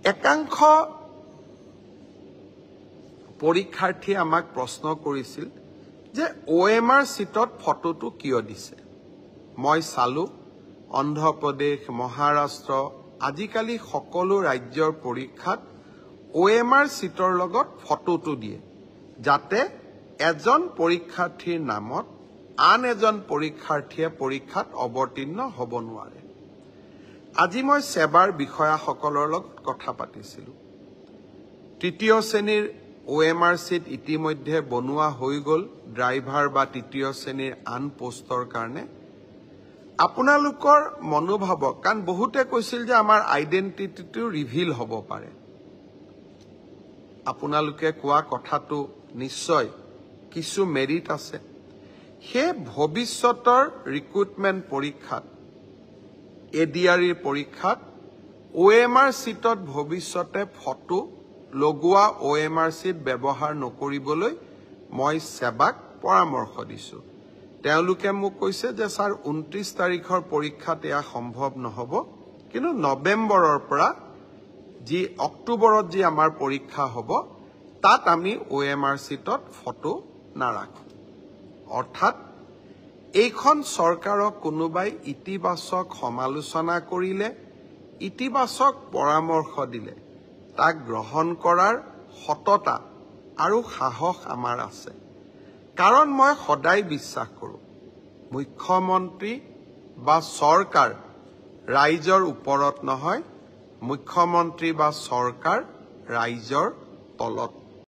একাংশ পৰীক্ষাৰ্থীয়ে আমাক প্ৰশ্ন কৰিছিল যে OMR সিটত ফটোটো কিয় দিছে মই চালু অন্ধ্ৰপ্ৰদেশ মহাৰাষ্ট্ৰ আজিকালি সকলো ৰাজ্যৰ পৰীক্ষাত OMR সিটৰ লগত ফটোটো দিয়ে যাতে এজন পৰীক্ষাৰ্থীৰ নামত আন এজন পৰীক্ষাৰ্থীয়ে পৰীক্ষাত অৱতীৰ্ণ হ'ব নোৱাৰে আজি মই সেৱাৰ বিষয়াসকলৰ লগত কথা পাতিছিলো তৃতীয় শ্ৰেণীৰ OMR সিট ইতিমধ্যে বনোৱা হৈ গল ড্ৰাইভাৰ বা তৃতীয় শ্ৰেণীৰ আন পোষ্টৰ কাৰণে আপোনালোকৰ মনোভাৱক কাৰণ বহুতে কৈছিল যে আমাৰ আইডেন্টিটিটো ৰিভিল হ'ব পাৰে আপোনালোকে কোৱা কথাটো নিশ্চয় কিছু মেৰিট আছে হে ভৱিষ্যতৰ ৰিক্ৰুটমেন্ট পৰীক্ষাত এডিআৰইৰ পৰীক্ষাত OMR সিটত ভৱিষ্যতে ফটো লগোৱা OMR সিট ব্যৱহাৰ নকৰিবলৈ মই সেৱাক পৰামৰ্শ দিছো তেওঁলোকে মোক কৈছে যে স্যাৰ 29 তাৰিখৰ পৰীক্ষাত এয়া সম্ভৱ নহব কিন্তু নৱেম্বৰৰ পৰা যি অক্টোবৰত যি আমাৰ পৰীক্ষা হ'ব তাত আমি OMR সিটত ফটো নাৰাখো অৰ্থাৎ এইখন চৰকাৰক কোনোবাই ইতিবাচক সমালোচনা কৰিলে ইতিবাচক পৰামৰ্শ দিলে তাক গ্ৰহণ কৰাৰ সততা আৰু সাহস আমাৰ আছে কাৰণ মই সদায় বিশ্বাস কৰোঁ মুখ্যমন্ত্ৰী বা চৰকাৰ ৰাইজৰ ওপৰত নহয় মুখ্যমন্ত্ৰী বা চৰকাৰ ৰাইজৰ তলত